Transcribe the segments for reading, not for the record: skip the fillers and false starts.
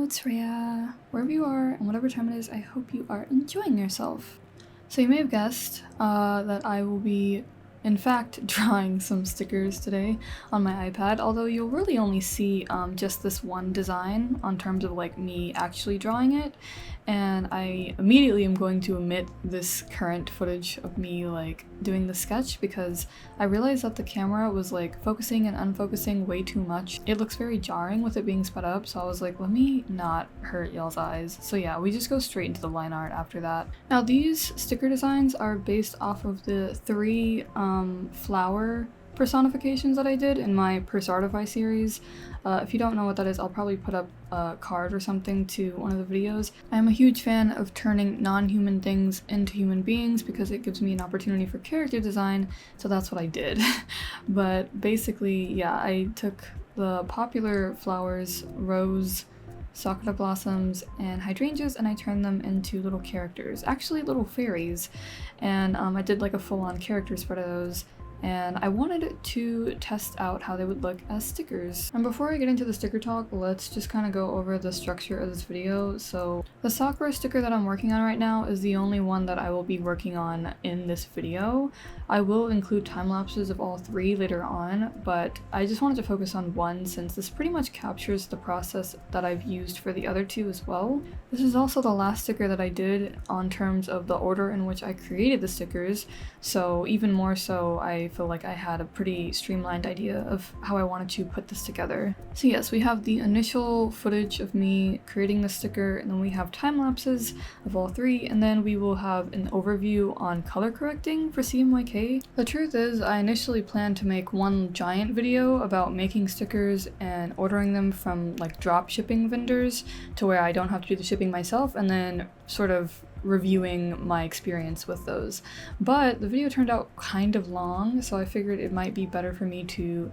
Hello, it's Rhea. Wherever you are and whatever time it is, I hope you are enjoying yourself. So you may have guessed that I will be, in fact, drawing some stickers today on my iPad, although you'll really only see just this one design on terms of like me actually drawing it. And I immediately am going to omit this current footage of me like doing the sketch because I realized that the camera was like focusing and unfocusing way too much. It looks very jarring with it being sped up, so I was like, let me not hurt y'all's eyes. So yeah, we just go straight into the line art after that. Now these sticker designs are based off of the three flower personifications that I did in my Persartify series. If you don't know what that is, I'll probably put up a card or something to one of the videos. I'm a huge fan of turning non-human things into human beings because it gives me an opportunity for character design, so that's what I did. But basically, yeah, I took the popular flowers, rose, sakura blossoms, and hydrangeas, and I turned them into little characters, actually little fairies, and I did like a full-on character spread of those. And I wanted to test out how they would look as stickers. And before I get into the sticker talk, let's just kind of go over the structure of this video. So the Sakura sticker that I'm working on right now is the only one that I will be working on in this video. I will include time lapses of all three later on, but I just wanted to focus on one since this pretty much captures the process that I've used for the other two as well. This is also the last sticker that I did on terms of the order in which I created the stickers, so even more so I feel like I had a pretty streamlined idea of how I wanted to put this together. So yes, we have the initial footage of me creating the sticker, and then we have time lapses of all three, and then we will have an overview on color correcting for CMYK. The truth is, I initially planned to make one giant video about making stickers and ordering them from like drop shipping vendors to where I don't have to do the shipping myself, and then sort of reviewing my experience with those. But the video turned out kind of long, so I figured it might be better for me to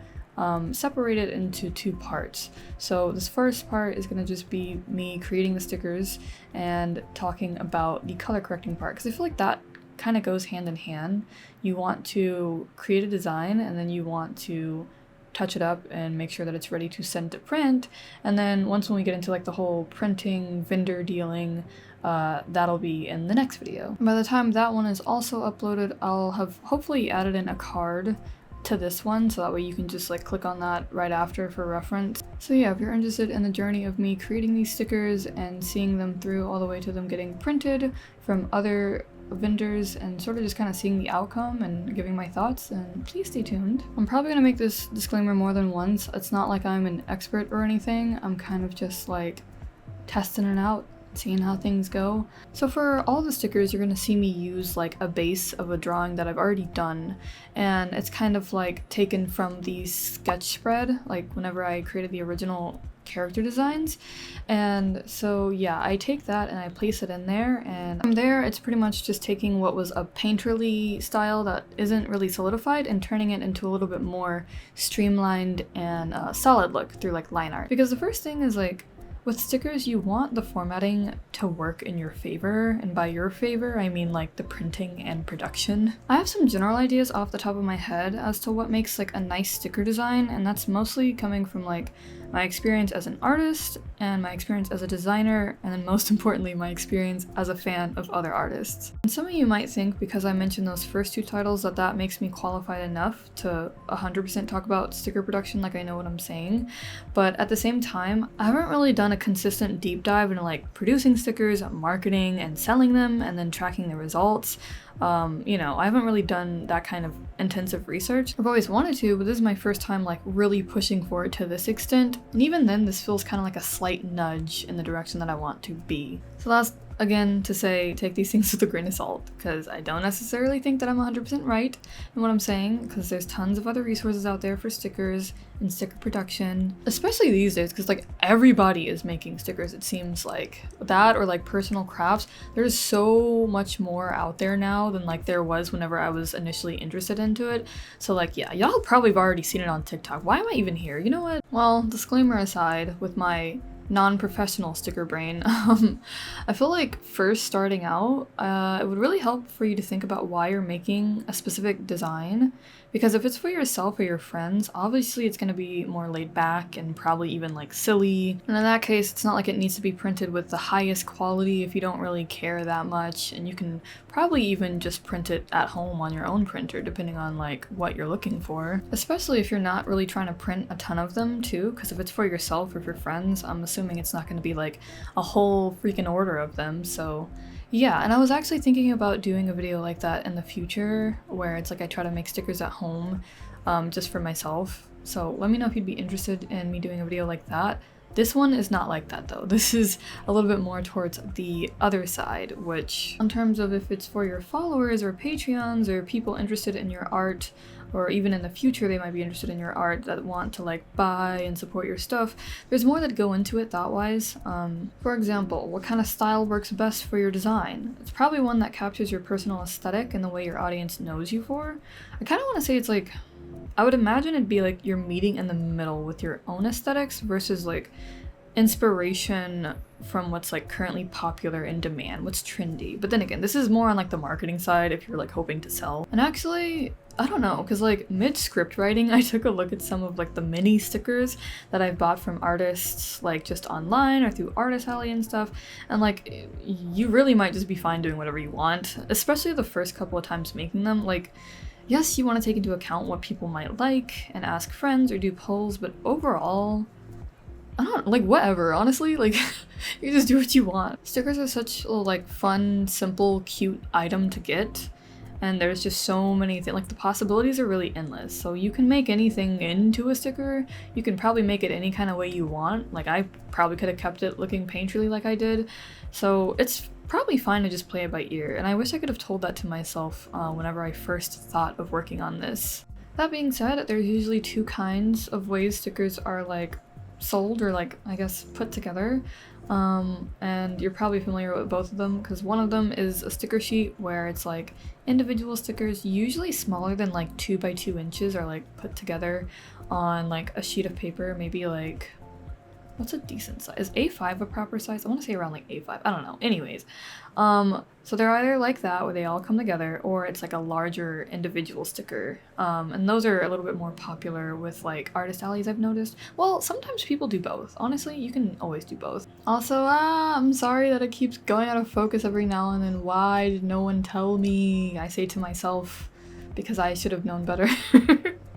separate it into two parts. So this first part is going to just be me creating the stickers and talking about the color correcting part, because I feel like that kind of goes hand in hand. You want to create a design and then you want to touch it up and make sure that it's ready to send to print, and then when we get into like the whole printing vendor dealing, that'll be in the next video. By the time that one is also uploaded, I'll have hopefully added in a card to this one, so that way you can just like click on that right after for reference. So yeah, if you're interested in the journey of me creating these stickers and seeing them through all the way to them getting printed from other vendors and sort of just kind of seeing the outcome and giving my thoughts, and please stay tuned. I'm probably gonna make this disclaimer more than once. It's not like I'm an expert or anything. I'm kind of just like testing it out, seeing how things go. So for all the stickers, you're gonna see me use like a base of a drawing that I've already done, and it's kind of like taken from the sketch spread, like whenever I created the original character designs. And so yeah, I take that and I place it in there, and from there it's pretty much just taking what was a painterly style that isn't really solidified and turning it into a little bit more streamlined and solid look through like line art. Because the first thing is like, with stickers, you want the formatting to work in your favor, and by your favor, I mean like the printing and production. I have some general ideas off the top of my head as to what makes like a nice sticker design, and that's mostly coming from like my experience as an artist and my experience as a designer, and then most importantly, my experience as a fan of other artists. And some of you might think, because I mentioned those first two titles, that that makes me qualified enough to 100% talk about sticker production, like I know what I'm saying. But at the same time, I haven't really done a consistent deep dive into like producing stickers, marketing and selling them, and then tracking the results. You know, I haven't really done that kind of intensive research. I've always wanted to, but this is my first time like really pushing for it to this extent. And even then, this feels kind of like a slight nudge in the direction that I want to be. So that's again to say, take these things with a grain of salt, because I don't necessarily think that I'm 100% right in what I'm saying, because there's tons of other resources out there for stickers and sticker production, especially these days, because like everybody is making stickers, it seems like. That or like personal crafts, there's so much more out there now than like there was whenever I was initially interested into it. So like yeah, y'all probably have already seen it on TikTok. Why am I even here? You know what? Well, disclaimer aside, with my non-professional sticker brain. I feel like first starting out, it would really help for you to think about why you're making a specific design, because if it's for yourself or your friends, obviously it's going to be more laid back and probably even like silly. And in that case, it's not like it needs to be printed with the highest quality if you don't really care that much, and you can probably even just print it at home on your own printer depending on like what you're looking for. Especially if you're not really trying to print a ton of them too, because if it's for yourself or for friends, I'm assuming it's not going to be like a whole freaking order of them. So yeah, and I was actually thinking about doing a video like that in the future where it's like I try to make stickers at home just for myself. So let me know if you'd be interested in me doing a video like that. This one is not like that though. This is a little bit more towards the other side, which in terms of if it's for your followers or Patreons or people interested in your art, or even in the future they might be interested in your art that want to like buy and support your stuff, there's more that go into it thought-wise. For example, what kind of style works best for your design? It's probably one that captures your personal aesthetic and the way your audience knows you for. I kind of want to say it's like, I would imagine it'd be like you're meeting in the middle with your own aesthetics versus like inspiration from what's like currently popular in demand, what's trendy. But then again, this is more on like the marketing side if you're like hoping to sell. And actually, I don't know, because like mid-script writing, I took a look at some of like the mini stickers that I've bought from artists like just online or through Artist Alley and stuff, and like you really might just be fine doing whatever you want, especially the first couple of times making them. Like, yes, you want to take into account what people might like and ask friends or do polls, but overall, I don't like whatever, honestly, like you just do what you want. Stickers are such a like fun, simple, cute item to get, and there's just so many things, like the possibilities are really endless. So you can make anything into a sticker, you can probably make it any kind of way you want. Like I probably could have kept it looking painterly like I did, so it's probably fine to just play it by ear, and I wish I could have told that to myself whenever I first thought of working on this. That being said, there's usually two kinds of ways stickers are like sold or like I guess put together, and you're probably familiar with both of them because one of them is a sticker sheet where it's like individual stickers, usually smaller than like 2 by 2 inches, are like put together on like a sheet of paper, maybe like, what's a decent size? Is A5 a proper size? I want to say around like A5. I don't know. Anyways, so they're either like that where they all come together, or it's like a larger individual sticker. And those are a little bit more popular with like artist alleys, I've noticed. Well, sometimes people do both. Honestly, you can always do both. Also, I'm sorry that it keeps going out of focus every now and then. Why did no one tell me? I say to myself, because I should have known better.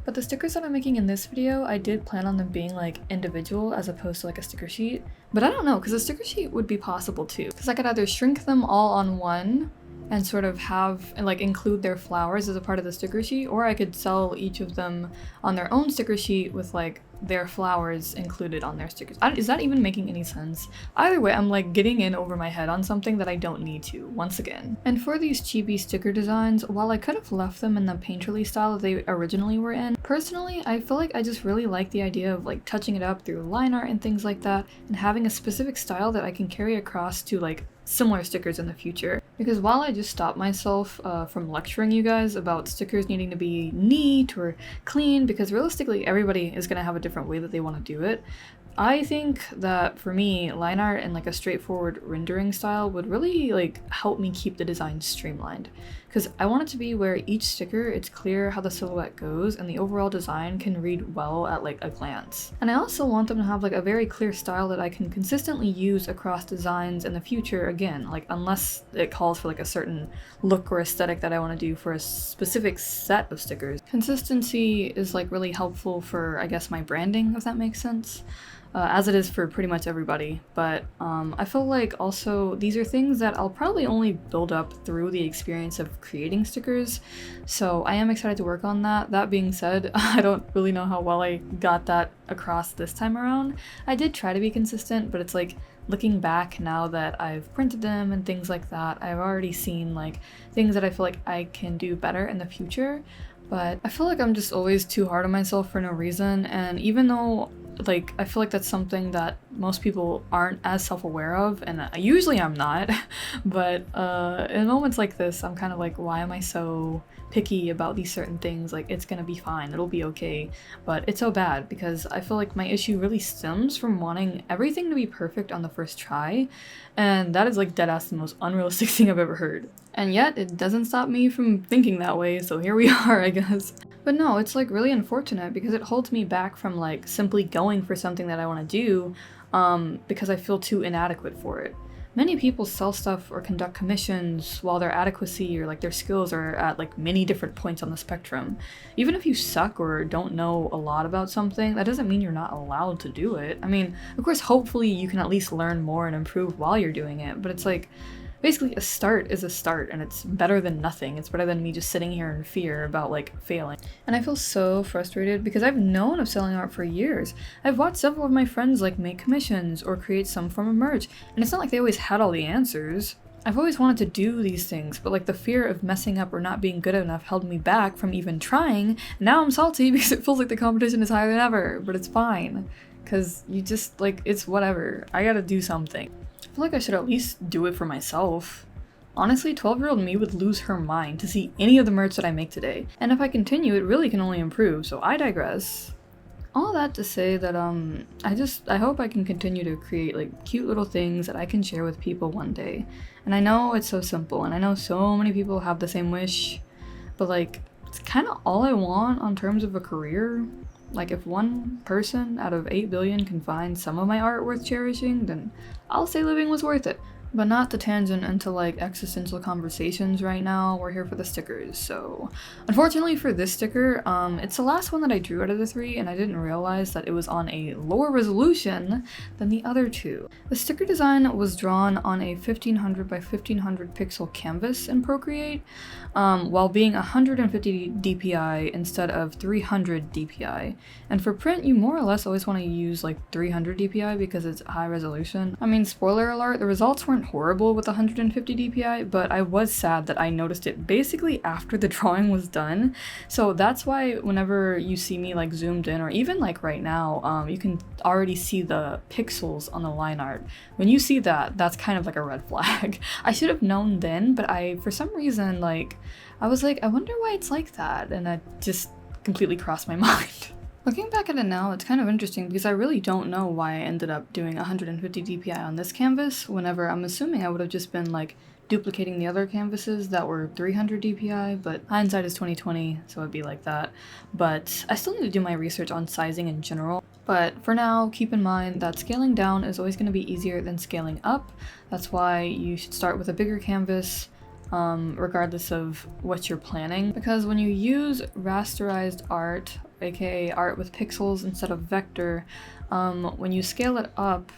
But the stickers that I'm making in this video, I did plan on them being like individual as opposed to like a sticker sheet. But I don't know, because a sticker sheet would be possible too. Because I could either shrink them all on one and sort of have and like include their flowers as a part of the sticker sheet, or I could sell each of them on their own sticker sheet with like their flowers included on their stickers. Is that even making any sense? Either way, I'm like getting in over my head on something that I don't need to, once again. And for these chibi sticker designs, while I could have left them in the painterly style that they originally were in, personally, I feel like I just really like the idea of like touching it up through line art and things like that, and having a specific style that I can carry across to like similar stickers in the future. Because while I just stopped myself from lecturing you guys about stickers needing to be neat or clean, because realistically everybody is going to have a different way that they want to do it, I think that for me, line art and like a straightforward rendering style would really like help me keep the design streamlined. Because I want it to be where each sticker, it's clear how the silhouette goes and the overall design can read well at like a glance. And I also want them to have like a very clear style that I can consistently use across designs in the future, again, like unless it calls for like a certain look or aesthetic that I want to do for a specific set of stickers. Consistency is like really helpful for, I guess, my branding, if that makes sense. As it is for pretty much everybody, but I feel like also these are things that I'll probably only build up through the experience of creating stickers, so I am excited to work on that. That being said, I don't really know how well I got that across this time around. I did try to be consistent, but it's like looking back now that I've printed them and things like that, I've already seen like things that I feel like I can do better in the future. But I feel like I'm just always too hard on myself for no reason, and even though like, I feel like that's something that most people aren't as self-aware of, and usually I'm not, but in moments like this, I'm kind of like, why am I so picky about these certain things? Like, it's gonna be fine, it'll be okay, but it's so bad because I feel like my issue really stems from wanting everything to be perfect on the first try, and that is like deadass the most unrealistic thing I've ever heard. And yet, it doesn't stop me from thinking that way, so here we are, I guess. But no, it's like really unfortunate because it holds me back from like simply going for something that I want to do because I feel too inadequate for it. Many people sell stuff or conduct commissions while their adequacy or like their skills are at like many different points on the spectrum. Even if you suck or don't know a lot about something, that doesn't mean you're not allowed to do it. I mean, of course, hopefully you can at least learn more and improve while you're doing it, but it's like, basically, a start is a start, and it's better than nothing. It's better than me just sitting here in fear about, like, failing. And I feel so frustrated because I've known of selling art for years. I've watched several of my friends, like, make commissions or create some form of merch, and it's not like they always had all the answers. I've always wanted to do these things, but, like, the fear of messing up or not being good enough held me back from even trying. And now I'm salty because it feels like the competition is higher than ever, but it's fine. Because you just, like, it's whatever. I gotta do something. I feel like I should at least do it for myself. Honestly, 12-year-old me would lose her mind to see any of the merch that I make today, and if I continue, it really can only improve, so I digress. All that to say that, I hope I can continue to create, like, cute little things that I can share with people one day. And I know it's so simple, and I know so many people have the same wish, but, like, it's kind of all I want on terms of a career. Like, if one person out of 8 billion can find some of my art worth cherishing, then I'll say living was worth it. But not to tangent into like existential conversations right now, we're here for the stickers, so... Unfortunately for this sticker, it's the last one that I drew out of the 3, and I didn't realize that it was on a lower resolution than the other 2. The sticker design was drawn on a 1500 by 1500 pixel canvas in Procreate, while being 150 DPI instead of 300 DPI. And for print, you more or less always want to use like 300 DPI because it's high resolution. I mean, spoiler alert, the results weren't horrible with 150 DPI, but I was sad that I noticed it basically after the drawing was done. So that's why whenever you see me like zoomed in, or even like right now, you can already see the pixels on the line art. When you see that, that's kind of like a red flag. I should have known then, but for some reason, like, I was like, I wonder why it's like that, and that just completely crossed my mind. Looking back at it now, it's kind of interesting because I really don't know why I ended up doing 150 DPI on this canvas, whenever I'm assuming I would have just been like duplicating the other canvases that were 300 DPI, but hindsight is 2020, so it'd be like that. But I still need to do my research on sizing in general. But for now, keep in mind that scaling down is always going to be easier than scaling up. That's why you should start with a bigger canvas, regardless of what you're planning. Because when you use rasterized art, aka art with pixels instead of vector, when you scale it up,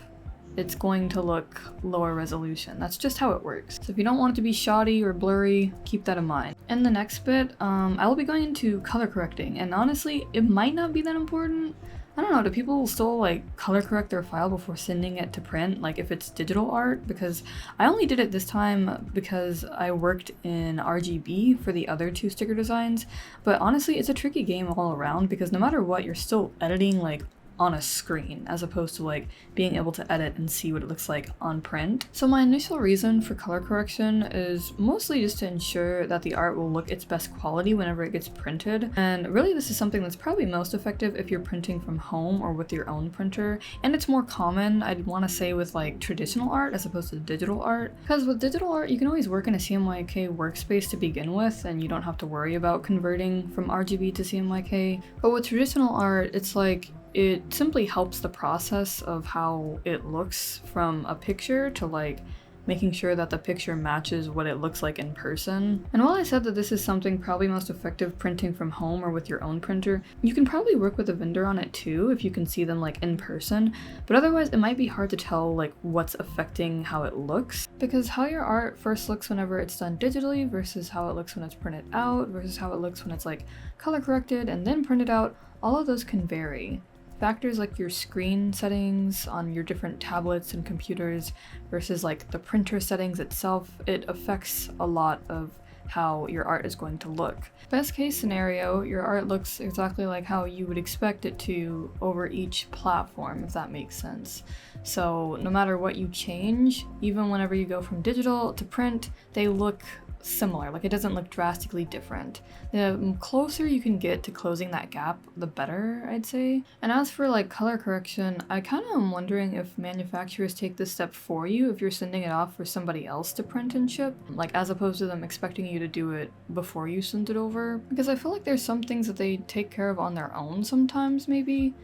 it's going to look lower resolution. That's just how it works. So if you don't want it to be shoddy or blurry, keep that in mind. In the next bit, I will be going into color correcting, and honestly, it might not be that important. I don't know, do people still like color correct their file before sending it to print, like if it's digital art? Because I only did it this time because I worked in RGB for the other 2 sticker designs, but honestly it's a tricky game all around because no matter what, you're still editing like on a screen as opposed to like being able to edit and see what it looks like on print. So my initial reason for color correction is mostly just to ensure that the art will look its best quality whenever it gets printed, and really this is something that's probably most effective if you're printing from home or with your own printer, and it's more common, I'd want to say, with like traditional art as opposed to digital art, because with digital art you can always work in a CMYK workspace to begin with and you don't have to worry about converting from RGB to CMYK, but with traditional art it's like it simply helps the process of how it looks from a picture to like making sure that the picture matches what it looks like in person. And while I said that this is something probably most effective printing from home or with your own printer, you can probably work with a vendor on it too if you can see them like in person, but otherwise it might be hard to tell like what's affecting how it looks, because how your art first looks whenever it's done digitally versus how it looks when it's printed out versus how it looks when it's like color corrected and then printed out, all of those can vary. Factors like your screen settings on your different tablets and computers versus like the printer settings itself, it affects a lot of how your art is going to look. Best case scenario, your art looks exactly like how you would expect it to over each platform, if that makes sense. So no matter what you change, even whenever you go from digital to print, they look similar. Like, it doesn't look drastically different. The closer you can get to closing that gap, the better, I'd say. And as for like color correction, I kind of am wondering if manufacturers take this step for you if you're sending it off for somebody else to print and ship, like as opposed to them expecting you to do it before you send it over. Because I feel like there's some things that they take care of on their own sometimes, maybe.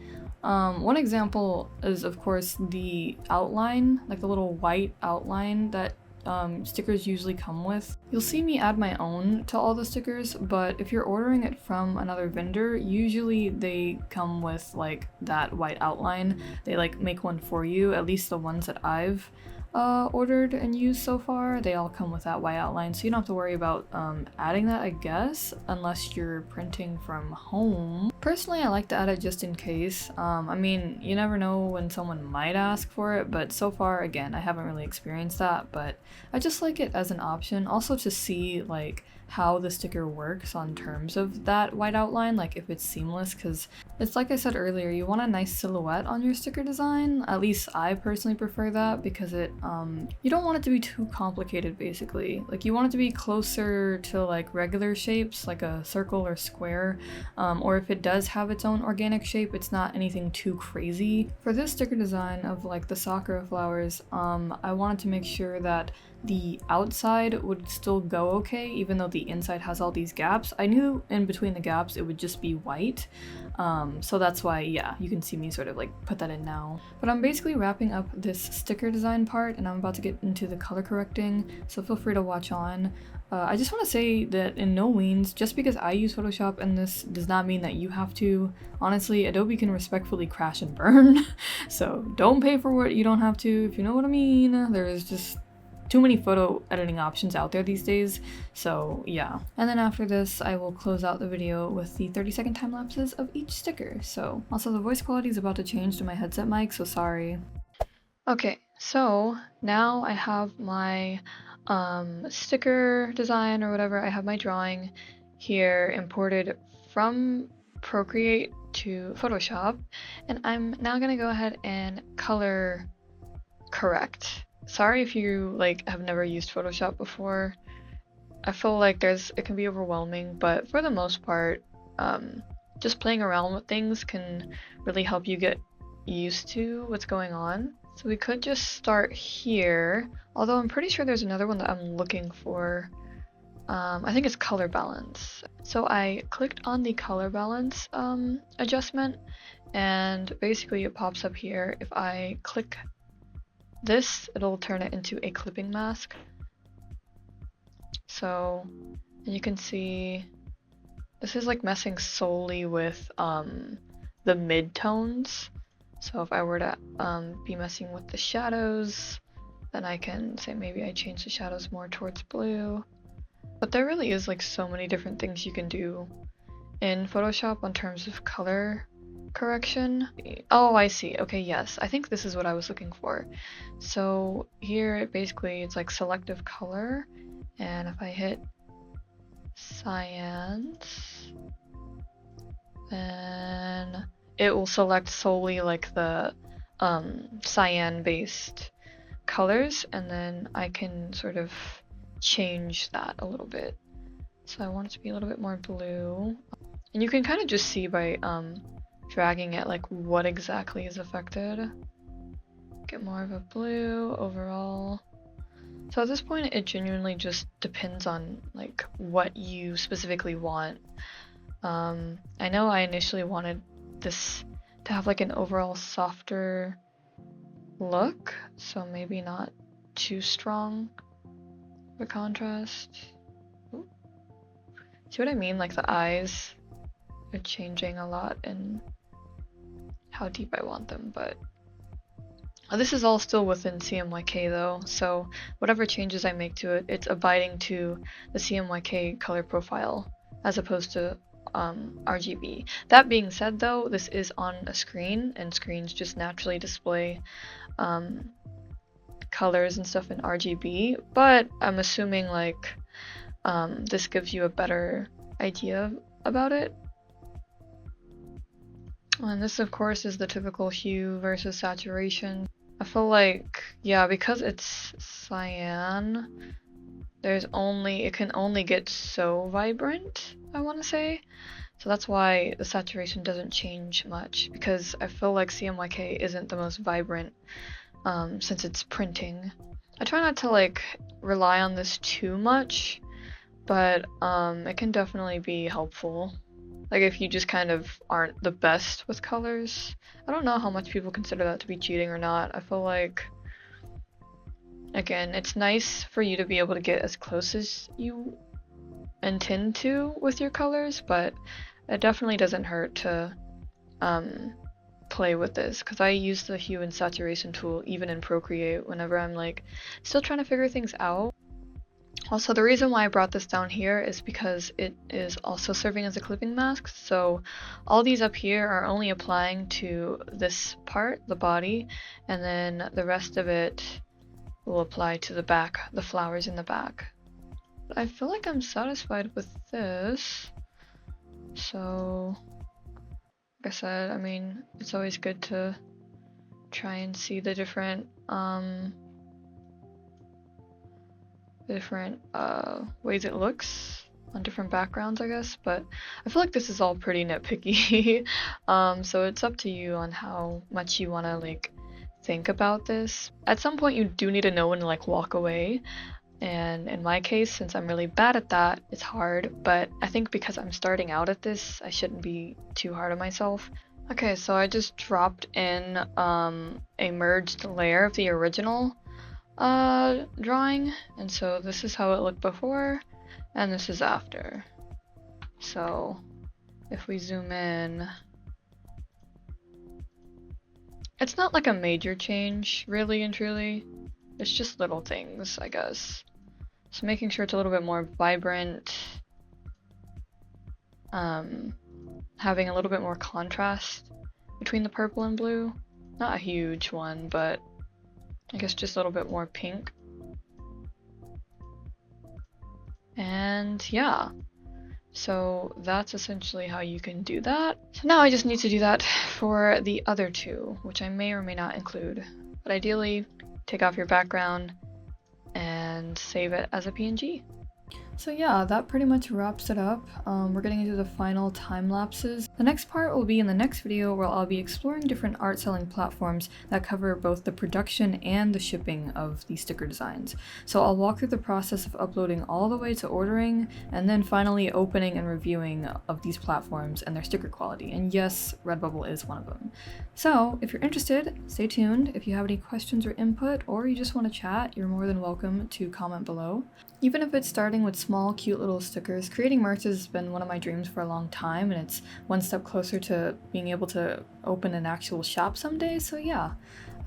One example is, of course, the outline, like the little white outline that stickers usually come with. You'll see me add my own to all the stickers, but if you're ordering it from another vendor, usually they come with like that white outline. They like make one for you, at least the ones that I've ordered and used so far. They all come with that white outline, so you don't have to worry about adding that, I guess, unless you're printing from home. Personally, I like to add it just in case. I mean, you never know when someone might ask for it, but so far, again, I haven't really experienced that, but I just like it as an option. Also to see like how the sticker works on terms of that white outline, like if it's seamless, because it's like I said earlier, you want a nice silhouette on your sticker design. At least I personally prefer that, because it you don't want it to be too complicated, basically. Like, you want it to be closer to like regular shapes, like a circle or square, or if it does have its own organic shape, it's not anything too crazy. For this sticker design of like the sakura flowers, I wanted to make sure that the outside would still go okay, even though the inside has all these gaps. I knew in between the gaps it would just be white, so that's why, yeah, you can see me sort of like put that in now. But I'm basically wrapping up this sticker design part, and I'm about to get into the color correcting, so feel free to watch on. I just want to say that in no means, just because I use Photoshop in this does not mean that you have to. Honestly, Adobe can respectfully crash and burn, so don't pay for what you don't have to, if you know what I mean. There's just too many photo editing options out there these days, so yeah. And then after this, I will close out the video with the 30-second time lapses of each sticker. So also, the voice quality is about to change to my headset mic, so sorry. Okay, so now I have my sticker design or whatever. I have my drawing here imported from Procreate to Photoshop, and I'm now gonna go ahead and color correct. Sorry if you like have never used Photoshop before. I feel like it can be overwhelming, but for the most part, just playing around with things can really help you get used to what's going on. So we could just start here, although I'm pretty sure there's another one that I'm looking for. I think it's color balance. So I clicked on the color balance adjustment, and basically it pops up here. If I click this, it'll turn it into a clipping mask. So, and you can see this is like messing solely with the mid-tones. So if I were to be messing with the shadows, then I can say maybe I change the shadows more towards blue. But there really is like so many different things you can do in Photoshop on terms of color correction. Oh, I see. Okay, yes. I think this is what I was looking for. So here, basically, it's like selective color. And if I hit cyans, then it will select solely like the cyan-based colors. And then I can sort of change that a little bit. So I want it to be a little bit more blue. And you can kind of just see by dragging it like what exactly is affected. Get more of a blue overall. So at this point it genuinely just depends on like what you specifically want. I know I initially wanted this to have like an overall softer look, so maybe not too strong of a contrast. Ooh. See what I mean? Like the eyes are changing a lot in how deep I want them, but this is all still within CMYK though, so whatever changes I make to it, it's abiding to the CMYK color profile as opposed to RGB. That being said though, this is on a screen, and screens just naturally display colors and stuff in RGB, but I'm assuming like this gives you a better idea about it. And this, of course, is the typical hue versus saturation. I feel like, yeah, because it's cyan, it can only get so vibrant, I want to say. So that's why the saturation doesn't change much, because I feel like CMYK isn't the most vibrant since it's printing. I try not to like rely on this too much, but it can definitely be helpful. Like if you just kind of aren't the best with colors. I don't know how much people consider that to be cheating or not. I feel like, again, it's nice for you to be able to get as close as you intend to with your colors, but it definitely doesn't hurt to play with this, because I use the hue and saturation tool even in Procreate whenever I'm like still trying to figure things out. Also, the reason why I brought this down here is because it is also serving as a clipping mask, so all these up here are only applying to this part, the body, and then the rest of it will apply to the back, the flowers in the back. But I feel like I'm satisfied with this, so like I said, I mean, it's always good to try and see the different ways it looks on different backgrounds, I guess, but I feel like this is all pretty nitpicky. So it's up to you on how much you want to like think about this. At some point you do need to know when to like walk away, and in my case, since I'm really bad at that, it's hard, but I think because I'm starting out at this, I shouldn't be too hard on myself. Okay, so I just dropped in a merged layer of the original drawing, and so this is how it looked before and this is after. So if we zoom in, it's not like a major change, really and truly. It's just little things, I guess. So making sure it's a little bit more vibrant, having a little bit more contrast between the purple and blue. Not a huge one, but I guess just a little bit more pink. And yeah, so that's essentially how you can do that. So now I just need to do that for the other two, which I may or may not include. But ideally, take off your background and save it as a PNG. So yeah, that pretty much wraps it up. We're getting into the final time lapses. The next part will be in the next video, where I'll be exploring different art selling platforms that cover both the production and the shipping of these sticker designs. So I'll walk through the process of uploading all the way to ordering, and then finally opening and reviewing of these platforms and their sticker quality. And yes, Redbubble is one of them. So if you're interested, stay tuned. If you have any questions or input, or you just want to chat, you're more than welcome to comment below. Even if it's starting with small, cute little stickers, creating merch has been one of my dreams for a long time, and it's one step closer to being able to open an actual shop someday, so yeah,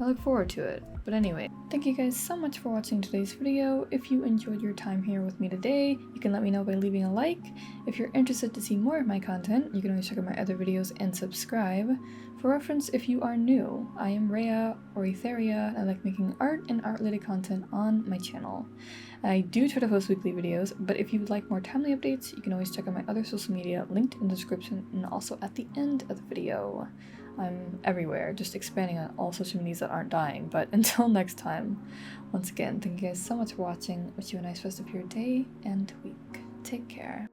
I look forward to it. But anyway, thank you guys so much for watching today's video. If you enjoyed your time here with me today, you can let me know by leaving a like. If you're interested to see more of my content, you can always check out my other videos and subscribe. For reference, if you are new, I am Rhea, or Etheria, and I like making art and art-related content on my channel. I do try to post weekly videos, but if you would like more timely updates, you can always check out my other social media linked in the description and also at the end of the video. I'm everywhere, just expanding on all social medias that aren't dying, but until next time, once again, thank you guys so much for watching. Wish you a nice rest of your day and week. Take care.